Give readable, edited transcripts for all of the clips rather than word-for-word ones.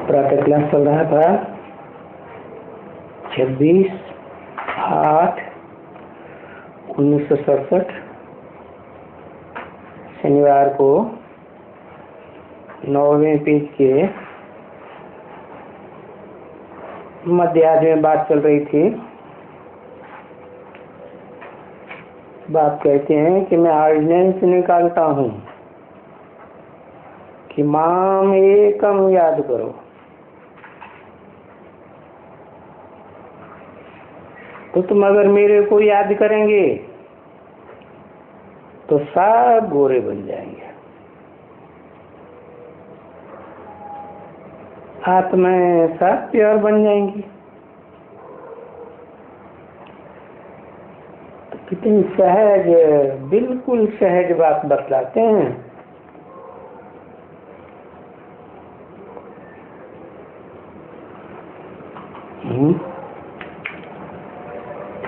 प्रातः क्लास चल रहा था 26/8/1967 शनिवार को 9वें पेज के मध्याह्न में बात चल रही थी। बात कहते हैं कि मैं ऑर्डिनेंस निकालता हूँ कि माम एकम याद करो। तो तुम अगर मेरे को याद करेंगे तो सब गोरे बन जाएंगे, आत्माएं सब प्योर बन जाएंगी। तो कितनी सहज, बिल्कुल सहज बात बतलाते हैं।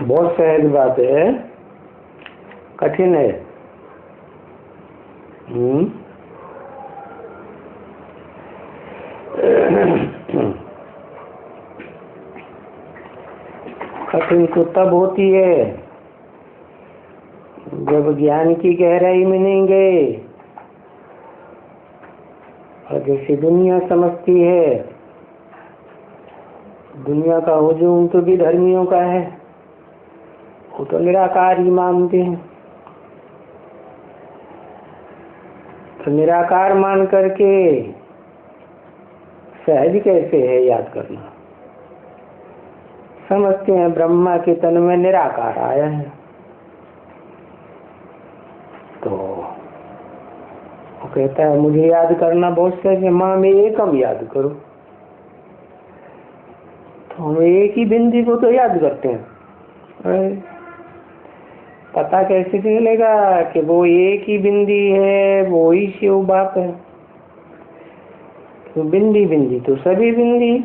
बहुत सहज बात है, कठिन है। कठिन तो तब होती है जब ज्ञान की गहराई में नहीं गए। और जैसे दुनिया समझती है, दुनिया का हुजूम तो भी धर्मियों का है, वो तो निराकार ही मानते हैं। तो निराकार मान करके सहज कैसे है याद करना? समझते हैं ब्रह्मा के तन में निराकार आया है, तो वो कहता है मुझे याद करना बहुत सहज है, माँ में एकम याद करो। तो हम एक ही बिंदी को तो याद करते हैं। पता कैसे चलेगा कि वो एक ही बिंदी है, वो ही शिव बाप है? तो बिंदी बिंदी तो सभी बिंदी,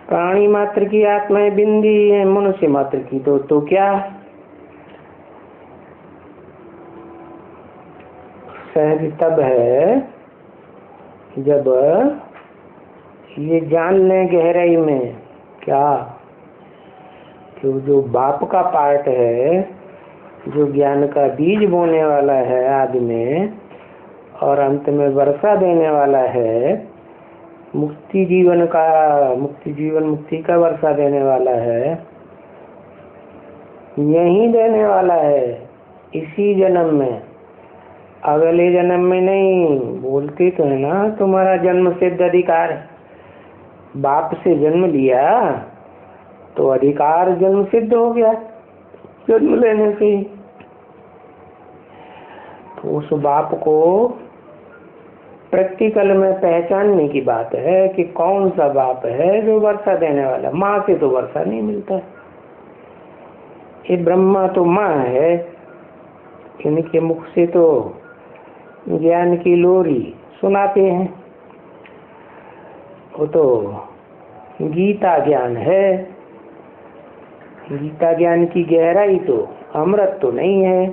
प्राणी मात्र की आत्माएं बिंदी है, मनुष्य मात्र की तो क्या? सहज तब है जब ये जान लें गहराई में क्या कि जो बाप का पार्ट है, जो ज्ञान का बीज बोने वाला है आदि में और अंत में वर्षा देने वाला है, मुक्ति जीवन मुक्ति का वर्षा देने वाला है, यही देने वाला है इसी जन्म में, अगले जन्म में नहीं। बोलते तो है ना तुम्हारा जन्म सिद्ध अधिकार, बाप से जन्म लिया तो अधिकार जन्म सिद्ध हो गया जन्म लेने से। तो उस बाप को प्रैक्टिकल में पहचानने की बात है कि कौन सा बाप है जो वर्षा देने वाला। माँ से तो वर्षा नहीं मिलता, ये ब्रह्मा तो माँ है, इनके मुख से तो ज्ञान की लोरी सुनाते हैं। वो तो गीता ज्ञान है, गीता ज्ञान की गहराई तो अमृत तो नहीं है।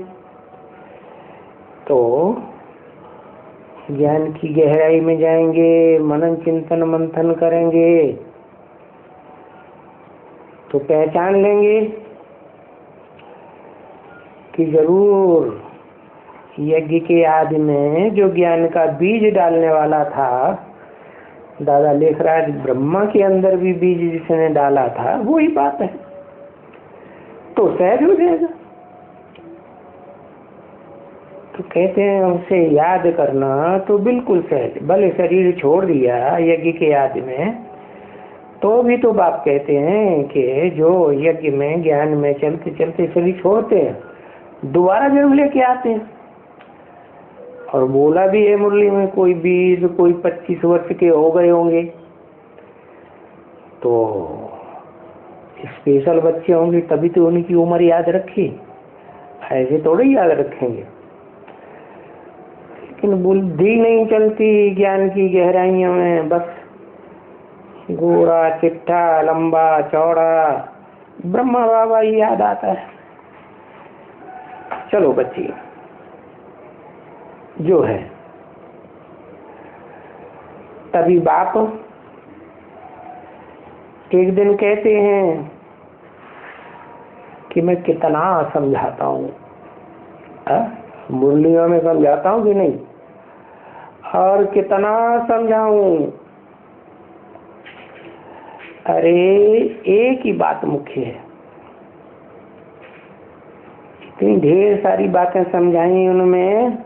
तो ज्ञान की गहराई में जाएंगे, मनन चिंतन मंथन करेंगे तो पहचान लेंगे कि जरूर यज्ञ के आदि में जो ज्ञान का बीज डालने वाला था, दादा लेखराज ब्रह्मा के अंदर भी बीज जिसने डाला था वही बात है। तो सहज हो जाएगा। तो कहते हैं उसे याद करना तो बिल्कुल सहज। भले शरीर छोड़ दिया यज्ञ के आदि में, तो भी तो बाप कहते हैं कि जो यज्ञ में ज्ञान में चलते चलते शरीर छोड़ते हैं, दोबारा जन्म लेके आते हैं। और बोला भी है मुरली में, कोई 20 कोई 25 वर्ष के हो गए होंगे तो स्पेशल बच्चे होंगे, तभी तो उनकी उम्र याद रखी, ऐसे थोड़े याद रखेंगे। लेकिन बुद्धि नहीं चलती ज्ञान की गहराइयों में, बस गोरा चिट्ठा लंबा चौड़ा ब्रह्मा बाबा ही याद आता है। चलो बच्ची जो है, तभी बाप एक दिन कहते हैं कि मैं कितना समझाता हूँ, मुरलियों में समझाता हूँ कि नहीं, और कितना समझाऊं। अरे एक ही बात मुख्य है, इतनी ढेर सारी बातें समझाई उनमें,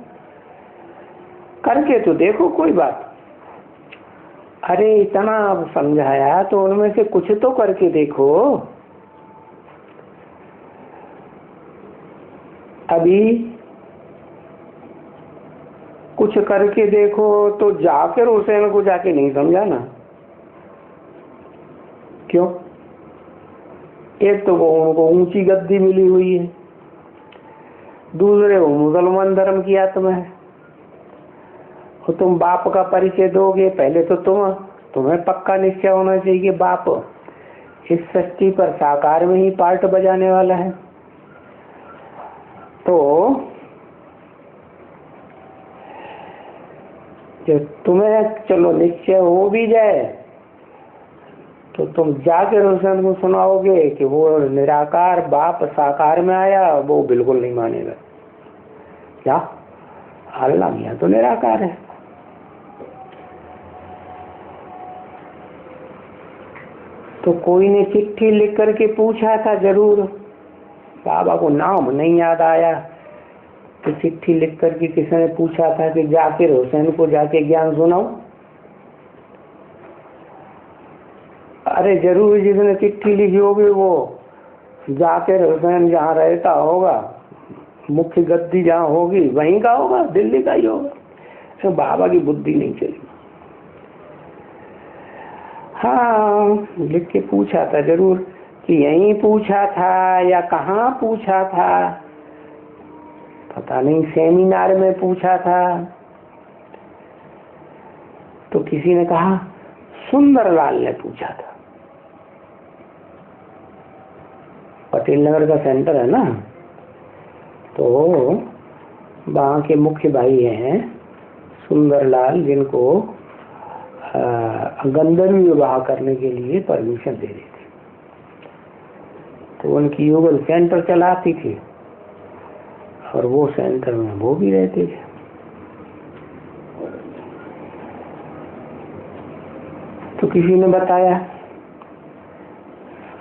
करके तो देखो कोई बात। अरे इतना समझाया तो उनमें से कुछ तो करके देखो। अभी कुछ करके देखो तो जाकर हुसैन को जाके नहीं समझाना। क्यों? एक तो वो उनको ऊंची गद्दी मिली हुई है, दूसरे वो मुसलमान धर्म की आत्मा है। तो तुम बाप का परिचय दोगे, पहले तो तुम्हें पक्का निश्चय होना चाहिए कि बाप इस सृष्टि पर साकार में ही पार्ट बजाने वाला है। तो जो तुम्हें चलो निश्चय हो भी जाए तो तुम जाकर हुसैन को सुनाओगे कि वो निराकार बाप साकार में आया, वो बिल्कुल नहीं मानेगा। क्या? अल्लाह मियां तो निराकार है। तो कोई ने चिट्ठी लिख करके पूछा था, जरूर बाबा को नाम नहीं याद आया, तो चिट्ठी लिख करके किसी ने पूछा था कि जाकिर हुसैन को जाके ज्ञान सुनाओ। अरे जरूर जिसने चिट्ठी लिखी होगी वो जाकिर हुसैन जहाँ रहता होगा, मुख्य गद्दी जहाँ होगी वहीं का होगा, दिल्ली का ही होगा। तो बाबा की बुद्धि नहीं चली। हाँ, लिख के पूछा था जरूर कि यहीं पूछा था या कहाँ पूछा था, पता नहीं, सेमिनार में पूछा था। तो किसी ने कहा सुंदरलाल ने पूछा था। पटेल नगर का सेंटर है ना, तो वहाँ के मुख्य भाई हैं सुंदरलाल, जिनको गंधर्वी विवाह करने के लिए परमिशन दे रही थी। तो उनकी युगल सेंटर चलाती थी और वो सेंटर में वो भी रहते थे। तो किसी ने बताया,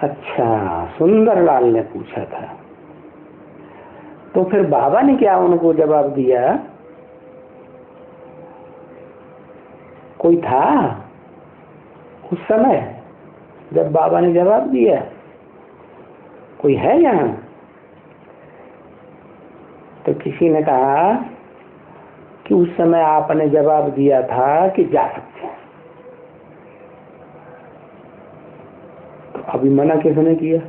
अच्छा सुंदरलाल ने पूछा था। तो फिर बाबा ने क्या उनको जवाब दिया? कोई था उस समय जब बाबा ने जवाब दिया? कोई है यहाँ? तो किसी ने कहा कि उस समय आपने जवाब दिया था कि जा सकते हैं। तो अभी मना किसने किया?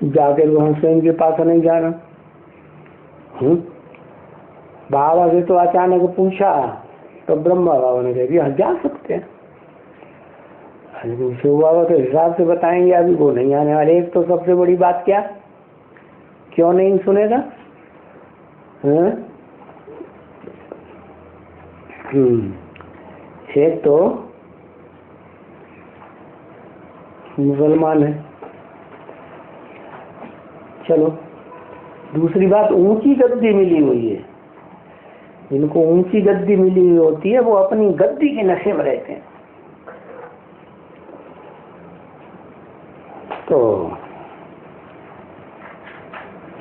जाकर वहां स्वयं के पास नहीं जाना। बाबा से तो अचानक पूछा तो ब्रह्मा बाबा ने कह दिया जा सकते हैं। बाबा तो हिसाब से बताएंगे, अभी वो नहीं आने वाले। एक तो सबसे बड़ी बात क्या, क्यों नहीं सुनेगा? एक तो मुसलमान है, चलो। दूसरी बात, ऊंची गद्दी मिली हुई है। जिनको ऊंची गद्दी मिली हुई होती है वो अपनी गद्दी के नशे में रहते हैं। तो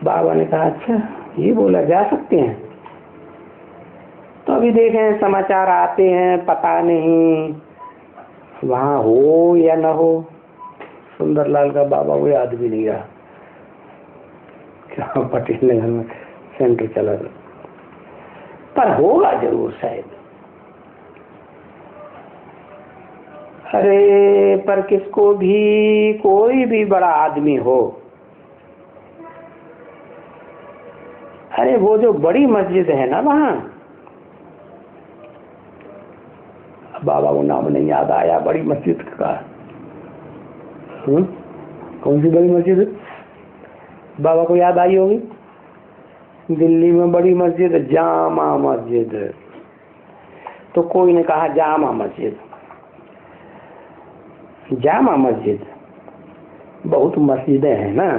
बाबा ने कहा अच्छा ये बोला जा सकते हैं। तो अभी देखें समाचार आते हैं, पता नहीं वहां हो या न हो। सुंदरलाल का बाबा वो याद भी नहीं रहा, क्या पटेल नगर में सेंटर चला था, पर होगा जरूर शायद। अरे पर किसको भी, कोई भी बड़ा आदमी हो, अरे वो जो बड़ी मस्जिद है ना वहां, बाबा को नाम नहीं याद आया बड़ी मस्जिद का। कौन सी बड़ी मस्जिद? बाबा को याद आई होगी। दिल्ली में बड़ी मस्जिद, जामा मस्जिद। तो कोई ने कहा जामा मस्जिद, जामा मस्जिद, बहुत मस्जिदें हैं ना।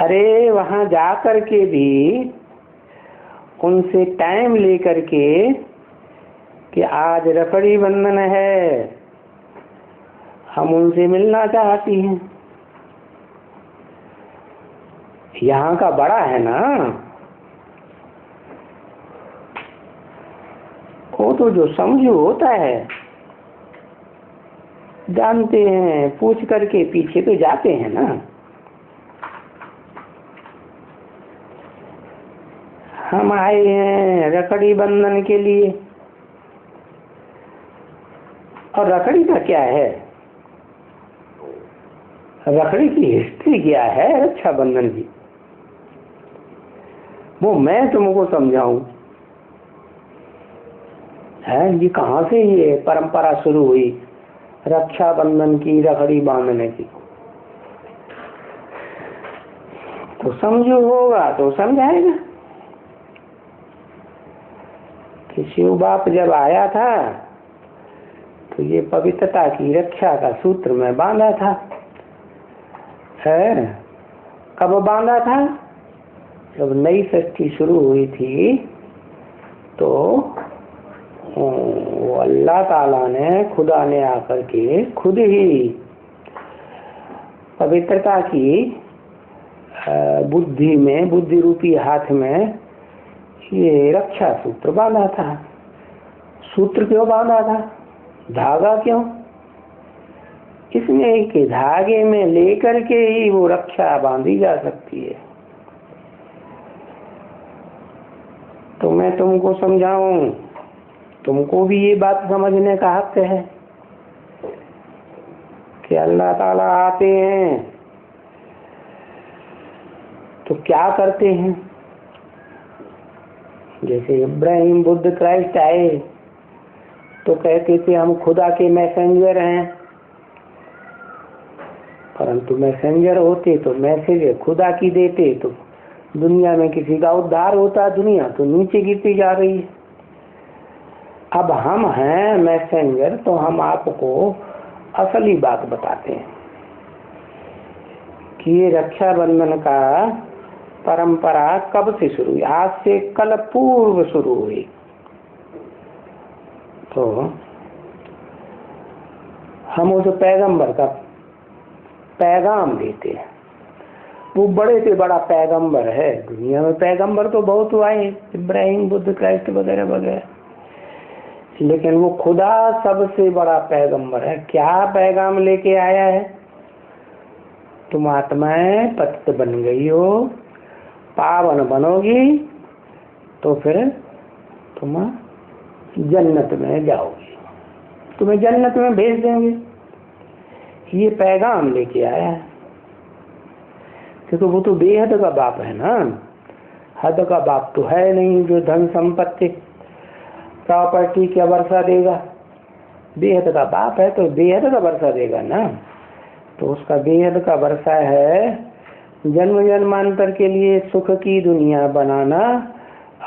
अरे वहाँ जा कर के भी उनसे टाइम लेकर के कि आज रखड़ी बंधन है, हम उनसे मिलना चाहती हैं। यहाँ का बड़ा है ना, वो तो जो समझू होता है, जानते हैं, पूछ करके पीछे तो जाते हैं ना। हम आए हैं रखड़ी बंधन के लिए, और रखड़ी का क्या है, रखड़ी की हिस्ट्री क्या है रक्षाबंधन की, वो मैं तुमको समझाऊं? है ये कहाँ से ये परंपरा शुरू हुई रक्षाबंधन की, रखड़ी बांधने की? तो समझो होगा तो समझाएगा कि शिव बाप जब आया था तो ये पवित्रता की रक्षा का सूत्र में बांधा था। है कब बांधा था? जब नई सृष्टि शुरू हुई थी तो वो अल्लाह ताला ने, खुदा ने आकर के खुद ही पवित्रता की बुद्धि में, बुद्धि रूपी हाथ में ये रक्षा सूत्र बांधा था। सूत्र क्यों बांधा था? धागा क्यों? इसमें के धागे में लेकर के ही वो रक्षा बांधी जा सकती है। तो मैं तुमको समझाऊं, तुमको भी ये बात समझने का हक है कि अल्लाह ताला आते हैं तो क्या करते हैं। जैसे इब्राहिम बुद्ध क्राइस्ट आए तो कहते थे हम खुदा के मैसेंजर हैं, परंतु मैसेंजर होते तो मैसेज खुदा की देते तो दुनिया में किसी का उद्धार होता। दुनिया तो नीचे गिरती जा रही है। अब हम हैं मैसेंजर, तो हम आपको असली बात बताते हैं कि ये रक्षाबंधन का परंपरा कब से शुरू हुई। आज से कल पूर्व शुरू हुई। तो हम उस पैगंबर का पैगाम देते हैं। वो बड़े से बड़ा पैगंबर है। दुनिया में पैगंबर तो बहुत आए, इब्राहिम, बुद्ध, क्राइस्ट वगैरह वगैरह, लेकिन वो खुदा सबसे बड़ा पैगंबर है। क्या पैगाम लेके आया है? तुम आत्माएं पतित बन गई हो, पावन बनोगी तो फिर तुम जन्नत में जाओगी, तुम्हें जन्नत में भेज देंगे। ये पैगाम लेके आया है। क्योंकि वो तो बेहद का बाप है ना, हद का बाप तो है नहीं जो धन संपत्ति प्रॉपर्टी क्या वर्षा देगा। बेहद का बाप है तो बेहद का वर्षा देगा ना। तो उसका बेहद का वर्षा है जन्म जन्मांतर के लिए सुख की दुनिया बनाना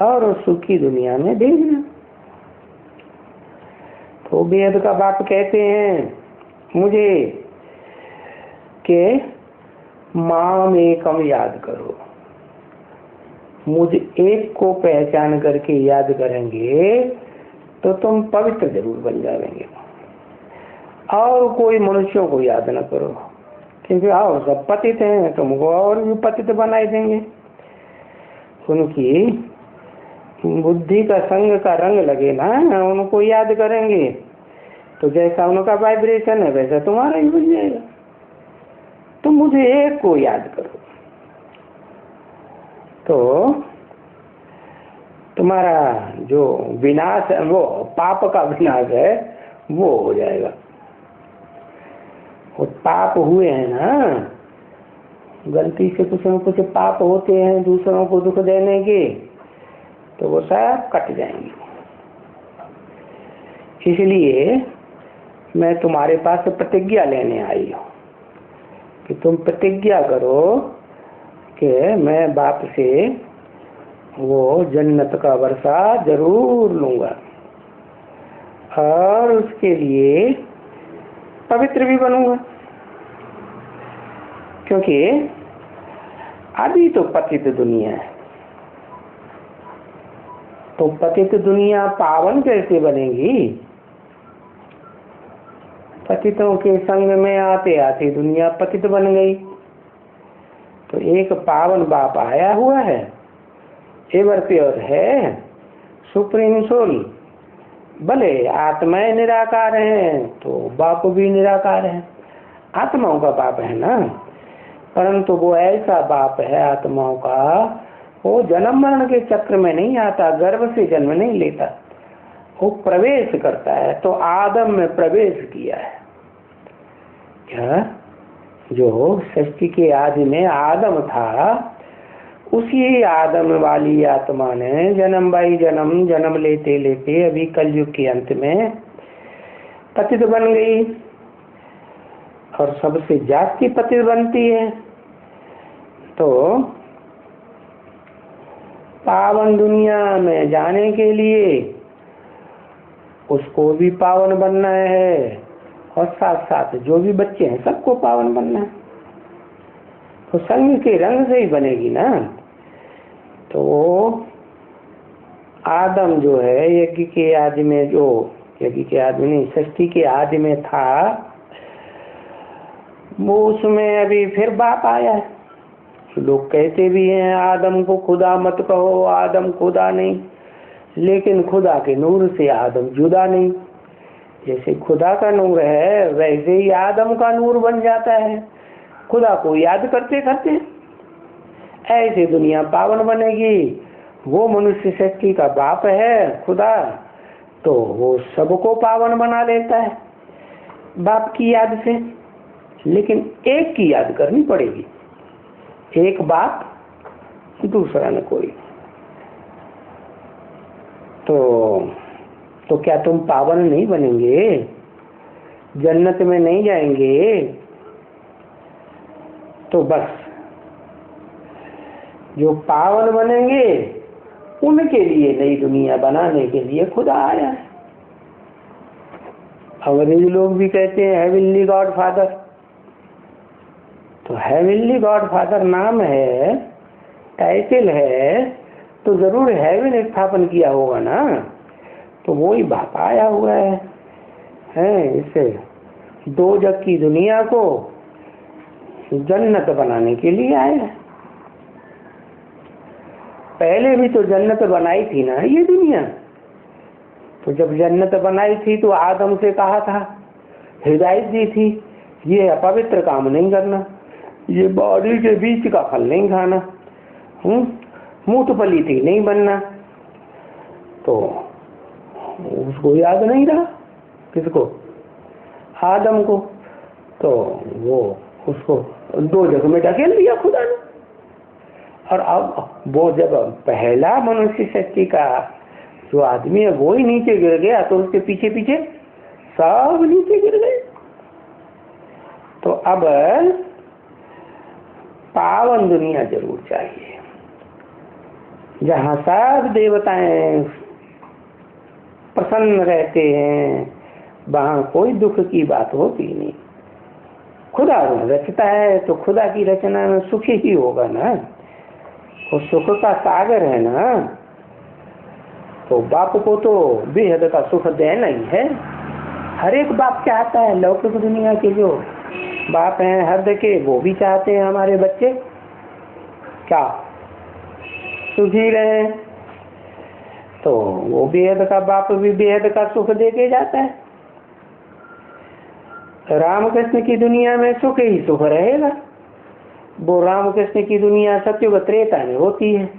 और उस सुख की दुनिया में भेजना। तो बेहद का बाप कहते हैं मुझे के माम एकम याद करो। मुझे एक को पहचान करके याद करेंगे तो तुम पवित्र जरूर बन जाएंगे। और कोई मनुष्यों को याद न करो, क्योंकि और सब पतित हैं, तुमको और भी पतित बनाए देंगे। उनकी बुद्धि का संग का रंग लगे ना, उनको याद करेंगे तो जैसा उनका वाइब्रेशन है वैसा तुम्हारा ही बन जाएगा। तुम मुझे एक को याद करो तो तुम्हारा जो विनाश है, वो पाप का विनाश है, वो हो जाएगा। वो पाप हुए हैं ना, गलती से कुछ न कुछ पाप होते हैं दूसरों को दुख देने के, तो वो सब कट जाएंगे। इसलिए मैं तुम्हारे पास प्रतिज्ञा लेने आई हूँ कि तुम प्रतिज्ञा करो कि मैं बाप से वो जन्नत का वर्षा जरूर लूंगा, और उसके लिए पवित्र भी बनूंगा, क्योंकि अभी तो पतित दुनिया है। तो पतित दुनिया पावन कैसे बनेगी? पतितों के संग में आते आते दुनिया पतित बन गई। तो एक पावन बाप आया हुआ है, एवर प्योर है, सुप्रीम सोल। भले आत्माएं निराकार हैं तो बाप भी निराकार है, आत्माओं का बाप है ना, परंतु वो ऐसा बाप है आत्माओं का, वो जन्म मरण के चक्र में नहीं आता, गर्भ से जन्म नहीं लेता, वो प्रवेश करता है। तो आदम में प्रवेश किया है। क्या? जो सृष्टि के आदि में आदम था, उसी आदम वाली आत्मा ने जन्म बाई जन्म लेते लेते अभी कलयुग के अंत में पतित बन गई, और सबसे जास्ती पतित बनती है। तो पावन दुनिया में जाने के लिए उसको भी पावन बनना है, और साथ साथ जो भी बच्चे हैं सबको पावन बनना है। तो संग के रंग से ही बनेगी ना। तो आदम जो है यज्ञ के आदि में, जो यज्ञ के आदि नहीं, सृष्टि के आदि में था, वो उसमें अभी फिर बाप आया है। लोग कहते भी हैं आदम को खुदा मत कहो, आदम खुदा नहीं, लेकिन खुदा के नूर से आदम जुदा नहीं। जैसे खुदा का नूर है वैसे ही आदम का नूर बन जाता है, खुदा को याद करते करते। ऐसे दुनिया पावन बनेगी। वो मनुष्य शक्ति का बाप है खुदा, तो वो सबको पावन बना लेता है बाप की याद से। लेकिन एक की याद करनी पड़ेगी, एक बाप दूसरा न कोई। तो क्या तुम पावन नहीं बनेंगे? जन्नत में नहीं जाएंगे? तो बस जो पावन बनेंगे उनके लिए नई दुनिया बनाने के लिए खुदा आया है। अंग्रेज लोग भी कहते हैं हेवनली गॉड फादर। तो हेवनली गॉड फादर नाम है, टाइटल है, तो जरूर हेवन स्थापन किया होगा ना। तो वो ही बाप आया हुआ है इससे दो जग की दुनिया को जन्नत बनाने के लिए आया है। पहले भी तो जन्नत बनाई थी ना ये दुनिया। तो जब जन्नत बनाई थी तो आदम से कहा था, हिदायत दी थी, ये अपवित्र काम नहीं करना, ये बॉडी के बीच का फल नहीं खाना, मूठ पलीती नहीं बनना। तो उसको याद नहीं रहा, किसको? आदम को। तो वो उसको दो जगह में ढकेल दिया खुदा ने। और अब वो जब पहला मनुष्य शक्ति का जो आदमी है वो ही नीचे गिर गया, तो उसके पीछे पीछे सब नीचे गिर गए। तो अब पावन दुनिया जरूर चाहिए, जहाँ सब देवताएं प्रसन्न रहते हैं, वहाँ कोई दुख की बात होती नहीं। खुदा रचता है तो खुदा की रचना में सुख ही होगा ना, वो सुख का सागर है ना। तो बाप को तो बेहद का सुख देना ही है। हर एक बाप चाहता है, लौकिक दुनिया के जो बाप हैं हृदय के, वो भी चाहते हैं हमारे बच्चे क्या सुखी रहे। तो वो बेहद का बाप भी बेहद का सुख दे के जाता है। रामकृष्ण की दुनिया में सुख ही सुख रहेगा। वो रामकृष्ण की दुनिया सत्युग त्रेता में होती है।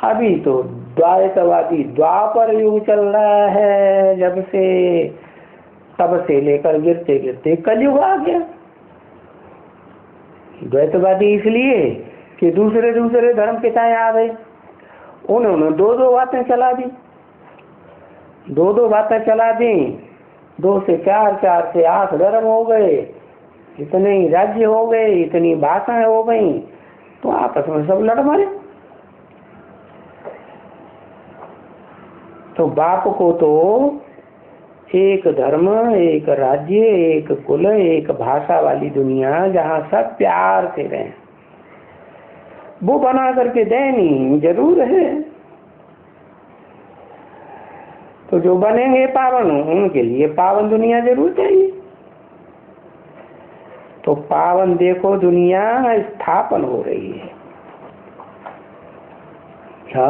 अभी तो द्वैतवादी द्वापर युग चल रहा है, जब से तब से लेकर गिरते गिरते कलयुग आ गया। द्वैतवादी इसलिए कि दूसरे दूसरे धर्म पिताएं आ गए, उन्होंने दो दो बातें चला दी, दो दो बातें चला दी, 2 से 4, 4 से 8 धर्म हो गए, इतने ही राज्य हो गए, इतनी भाषाएं हो गई, तो आपस में सब लड़ मरे। तो बाप को तो एक धर्म, एक राज्य, एक कुल, एक भाषा वाली दुनिया जहाँ सब प्यार से रहें, वो बना करके दें नहीं जरूर है। तो जो बनेंगे पावन उनके लिए पावन दुनिया जरूर चाहिए। तो पावन देखो दुनिया स्थापन हो रही है क्या?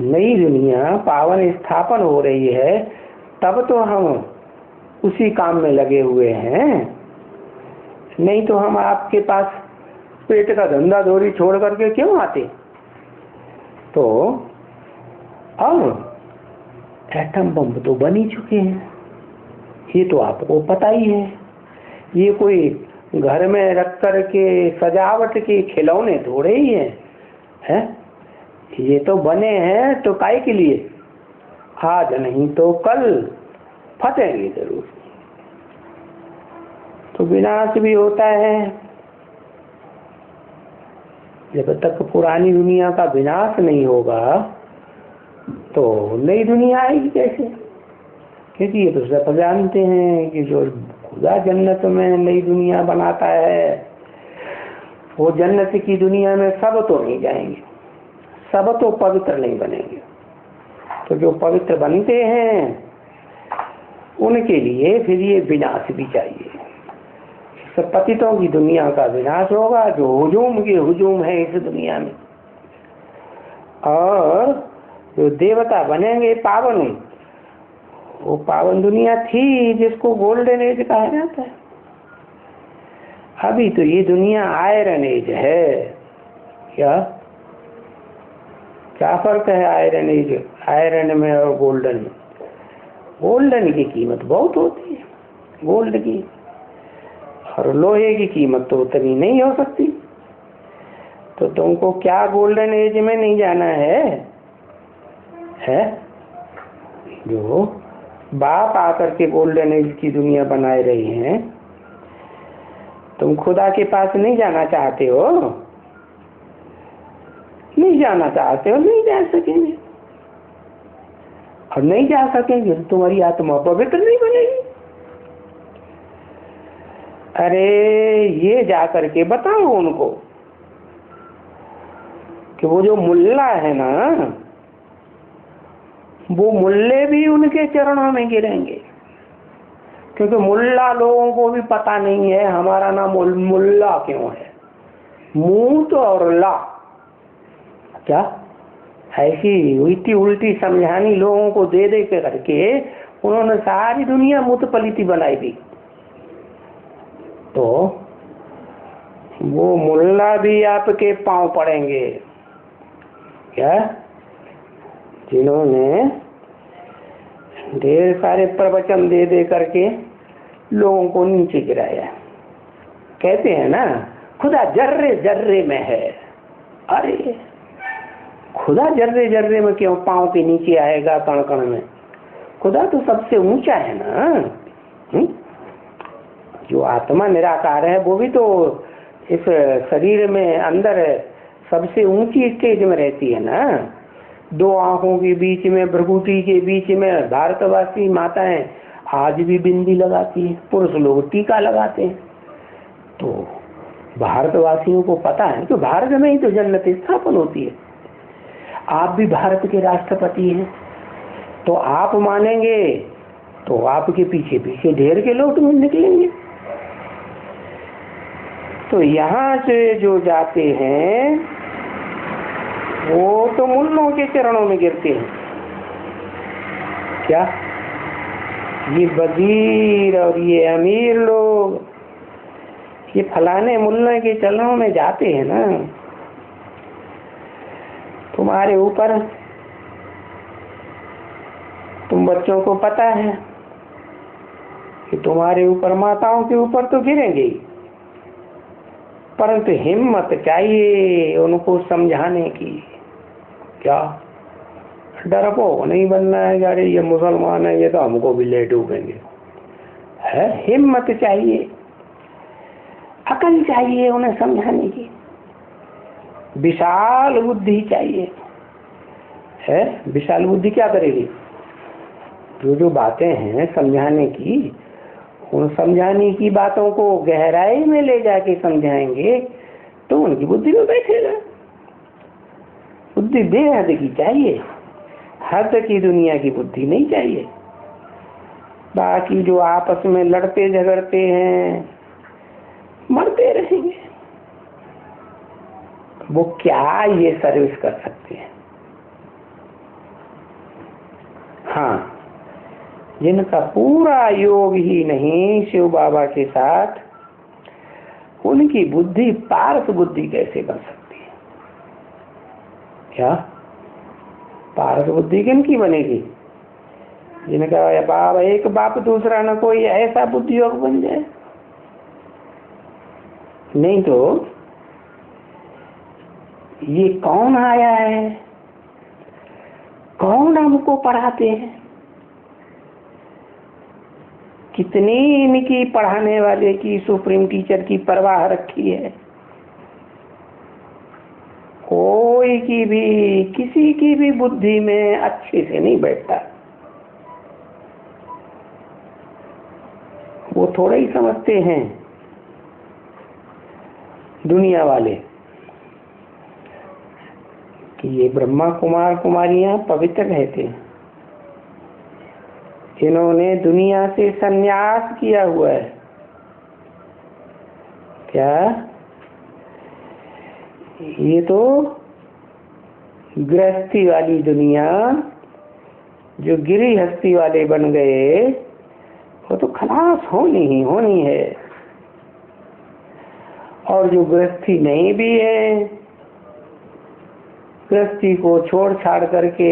नई दुनिया पावन स्थापन हो रही है, तब तो हम उसी काम में लगे हुए हैं। नहीं तो हम आपके पास पेट का धंधा धोरी छोड़ करके क्यों आते? तो अब एटम बम तो बन ही चुके हैं, ये तो आपको पता ही है। ये कोई घर में रख कर के सजावट के खिलौने थोड़े ही हैं, ये तो बने हैं तो काय के लिए? आज नहीं तो कल फटेंगे जरूर। तो विनाश भी होता है। जब तक पुरानी दुनिया का विनाश नहीं होगा तो नई दुनिया आएगी कैसे? क्योंकि ये तो सब जानते हैं कि जो खुदा जन्नत में नई दुनिया बनाता है, वो जन्नत की दुनिया में सब तो नहीं जाएंगे, सब तो पवित्र नहीं बनेंगे। तो जो पवित्र बनते हैं उनके लिए फिर ये विनाश भी चाहिए। सब पतितों की दुनिया का विनाश होगा, जो हुजूम के हुजूम है इस दुनिया में। और जो देवता बनेंगे पावन, वो पावन दुनिया थी जिसको गोल्डन एज कहा जाता है। अभी तो ये दुनिया आयरन एज है। क्या फर्क है आयरन एज, आयरन में और गोल्डन में? गोल्डन की कीमत बहुत होती है, गोल्ड की, और लोहे की कीमत तो उतनी नहीं हो सकती। तो तुमको क्या गोल्डन एज में नहीं जाना है? जो बाप आकर के गोल्डन एज की दुनिया बनाए रही हैं, तुम खुदा के पास नहीं जाना चाहते हो? नहीं जाना चाहते हो, नहीं जा सकेंगे। और नहीं जा सकेंगे तो तुम्हारी आत्मा पवित्र नहीं बनेगी। अरे ये जा करके बताओ उनको कि वो जो मुल्ला है ना, वो मुल्ले भी उनके चरणों में गिरेंगे। क्योंकि मुल्ला लोगों को भी पता नहीं है हमारा नाम मुल्ला क्यों है। मूत और ला, क्या ऐसी उल्टी उल्टी समझानी लोगों को दे दे के करके उन्होंने सारी दुनिया मुतपलिती बनाई दी। तो वो मुल्ला भी आपके पांव पड़ेंगे, क्या? जिन्होंने ढेर सारे प्रवचन दे दे करके लोगों को नीचे गिराया। कहते हैं ना खुदा जर्रे जर्रे में है। अरे खुदा जर्रे जर्रे में क्यों पांव के नीचे आएगा? कण कण में खुदा तो सबसे ऊंचा है ना। जो आत्मा निराकार है वो भी तो इस शरीर में अंदर सबसे ऊंची स्टेज में रहती है ना। दो आंखों के बीच में, भ्रुकुटी के बीच में भारतवासी माताएं आज भी बिंदी लगाती है, पुरुष लोग टीका लगाते हैं। तो भारतवासियों को पता है कि भारत में ही तो जन्नत स्थापन होती है। आप भी भारत के राष्ट्रपति हैं, तो आप मानेंगे तो आपके पीछे पीछे ढेर के लोग निकलेंगे। तो यहाँ से जो जाते हैं वो तो मुल्लों के चरणों में गिरते हैं। क्या ये वजीर और ये अमीर लोग ये फलाने मुल्ले के चरणों में जाते हैं ना। तुम्हारे ऊपर, तुम बच्चों को पता है कि तुम्हारे ऊपर, माताओं के ऊपर तो गिरेंगे ही, परंतु हिम्मत चाहिए उनको समझाने की। क्या डरपोक नहीं बनना है, अरे ये मुसलमान है ये तो हमको भी ले डूबेंगे। है हिम्मत चाहिए, अकल चाहिए उन्हें समझाने की, विशाल बुद्धि चाहिए। है विशाल बुद्धि क्या करेगी? जो जो बातें हैं समझाने की, उन समझाने की बातों को गहराई में ले जाके समझाएंगे तो उनकी बुद्धि में बैठेगा। बुद्धि बेहद की चाहिए, हद की दुनिया की बुद्धि नहीं चाहिए। बाकी जो आपस में लड़ते झगड़ते हैं, मरते रहेंगे, वो क्या ये सर्विस कर सकते हैं। हाँ, जिनका पूरा योग ही नहीं शिव बाबा के साथ, उनकी बुद्धि पारस बुद्धि कैसे बन सकती है? क्या पारस बुद्धि किनकी बनेगी? जिनका बाप एक बाप दूसरा न कोई, ऐसा बुद्धि योग बन जाए। नहीं तो ये कौन आया है, कौन हमको पढ़ाते हैं, कितनी इनकी पढ़ाने वाले की, सुप्रीम टीचर की परवाह रखी है? कोई की भी, किसी की भी बुद्धि में अच्छे से नहीं बैठता। वो थोड़ा ही समझते हैं दुनिया वाले कि ये ब्रह्मा कुमार कुमारियां पवित्र रहते हैं, इन्होंने दुनिया से संन्यास किया हुआ है। क्या ये तो गृहस्थी वाली दुनिया, जो गिरिहस्थी वाले बन गए, वो तो खलास होनी ही होनी है। और जो गृहस्थी नहीं भी है, गृहस्थी को छोड़ छाड़ करके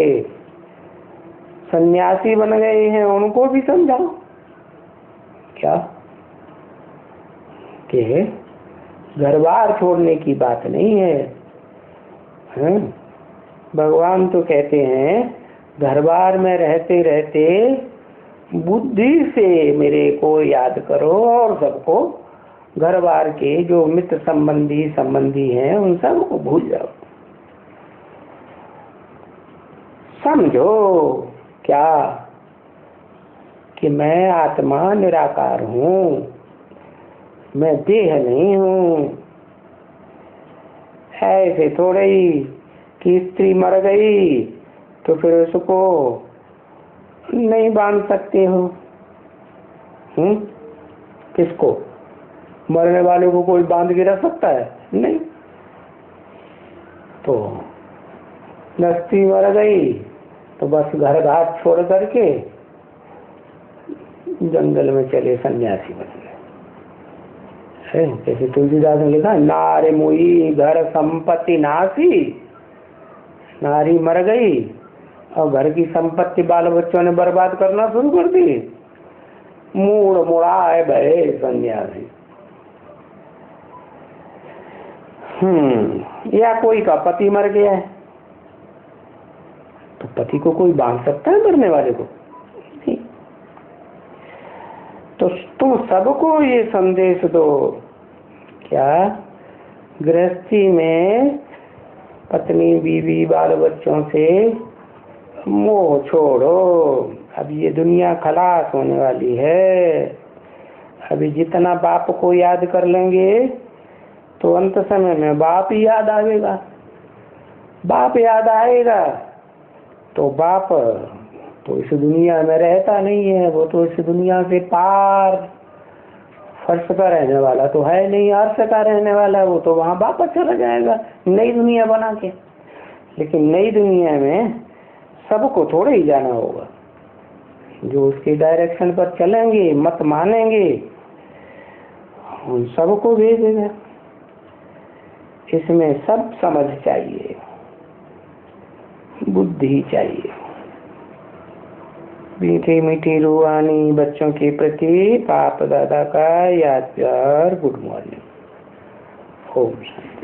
सन्यासी बन गए हैं, उनको भी समझाओ। क्या कि घर बार छोड़ने की बात नहीं है। भगवान तो कहते हैं घर बार में रहते रहते बुद्धि से मेरे को याद करो, और सबको घर बार के जो मित्र संबंधी हैं उन सबको भूल जाओ। समझो क्या कि मैं आत्मा निराकार हूँ, मैं देह नहीं हूँ। ऐसे थोड़े ही कि स्त्री मर गई तो फिर उसको नहीं बांध सकते हो। किसको? मरने वाले को कोई बांध के रख सकता है? नहीं। तो स्त्री मर गई तो बस घर घाट छोड़ करके जंगल में चले सन्यासी बन गए। जैसे तुलसीदास ने लिखा, नारे मुई घर संपत्ति नासी। नारी मर गई और घर की संपत्ति बाल बच्चों ने बर्बाद करना शुरू कर दी। मूड मुड़ाए भय सन्यासी। या कोई का पति मर गया है तो पति को कोई बांध सकता है मरने वाले को? नहीं। तो तुम सबको ये संदेश दो, क्या गृहस्थी में पत्नी बीवी बाल बच्चों से मोह छोड़ो। अब ये दुनिया खलास होने वाली है। अभी जितना बाप को याद कर लेंगे तो अंत समय में बाप ही याद आएगा। बाप याद आएगा तो बाप तो इस दुनिया में रहता नहीं है, वो तो इस दुनिया से पार फर्श का रहने वाला तो है नहीं, अर्श का रहने वाला है, वो तो वहां वापस चला जाएगा नई दुनिया बना के। लेकिन नई दुनिया में सबको थोड़े ही जाना होगा। जो उसके डायरेक्शन पर चलेंगे, मत मानेंगे, उन सबको भेजेगा। इसमें सब समझ चाहिए, बुद्धि चाहिए। मीठी मीठी रूहानी बच्चों के प्रति बाप दादा का याद प्यार। Good morning. ओम शांति।